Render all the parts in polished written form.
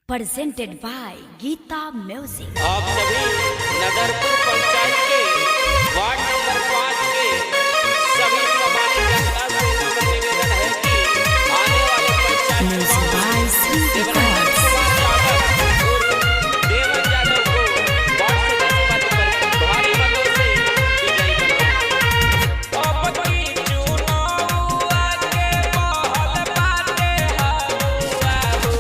presented by Geeta Music। आप सभी नगरपुर पंचायत के वार्ड नंबर 5 के सभी सम्मानित जनता से नम्र निवेदन है कि आने वाले panchayat Music by Sri Devraj Vikas। Kumar Yadav और देवन यादव को वार्ड सदस्य पद पर भारी मतों से विजयी बनवाएं। अब की चुनाव आगे महल बाटे हुआ हो।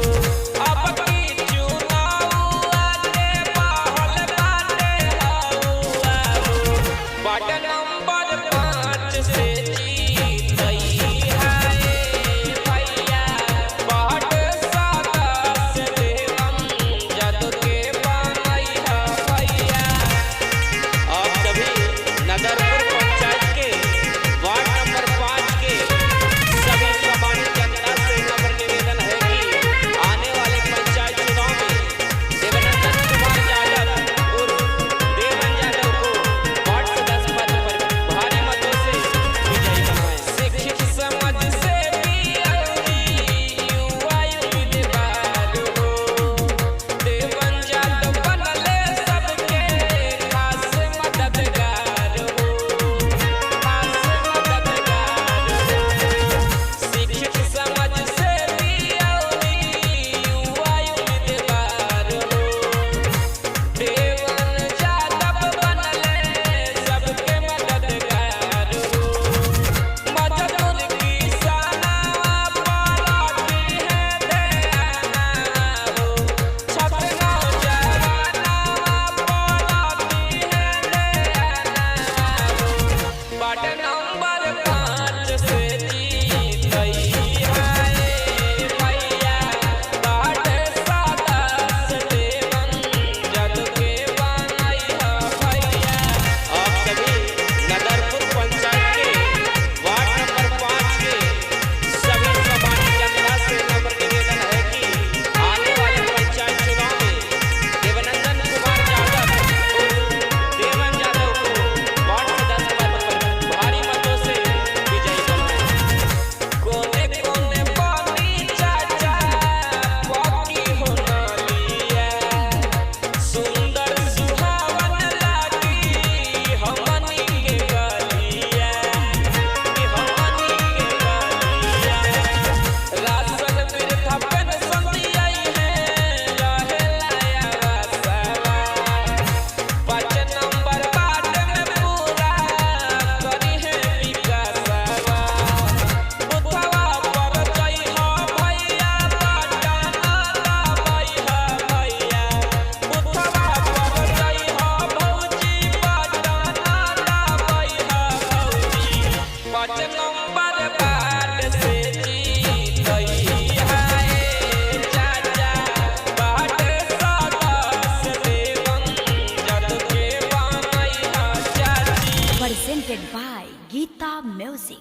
अब की चुनाव आगे महल बाटे हुआ हो। वार्ड नंबर 5 से जीत गई है भैया। वार्ड सदस्य देवन यादव के बनई है भैया। आप सभी नगरपुर पंचायत के वार्ड नंबर 5 के सभी सम्मानित जनता से नम्र निवेदन है कि आने वाले पंचायत चुनाव में देवानंद कुमार यादव और देवन यादव को वार्ड सदस्य पद पर भारी मतों से विजयी बनाएं। शिक्षित समाज से भी युवा उम्मीदवार हो। देवन यादव बनले सबके खास मददगार हो। खास मददगार हो। शिक्षित समाज से भी युवा उम्मीदवार हो। देवन यादव बनले सबके मददगार हो। मजदूर किसानवा पलटी है देना हो। छपना जवानवा पलटी है देना हो। वार्ड नंबर 5 से जीत गई है भैया। वार्ड सदस्य देवन यादव के बनई है भैया। आप सभी नगरपुर पंचायत के वार्ड नंबर 5 के सभी सम्मानित जनता से नम्र निवेदन है कि आने वाले पंचायत चुनाव में देवानंद कुमार यादव और देवन यादव को वार्ड सदस्य पद पर भारी मतों से विजयी बनाएं। कोने कोने पानी चाचा पकी हो नालिया। सुंदर सुहावन लागी हमनी के गलिया। हमनी के गलिया। राशन वृद्धा पेंशन दियाई है रहे लाया वासवा। 5 नंबर वार्ड में पूरा करी है विकासवा। बुधवा पर जई हो भैया पटना दबई है भैया। बुधवा पर जई हो भौजी पटना दबई है भौजी। 5 नंबर वार्ड से जीत गई है चाचा। वार्ड सदस्य देवन यादव के बनई है चाची। Presented by Geeta Music।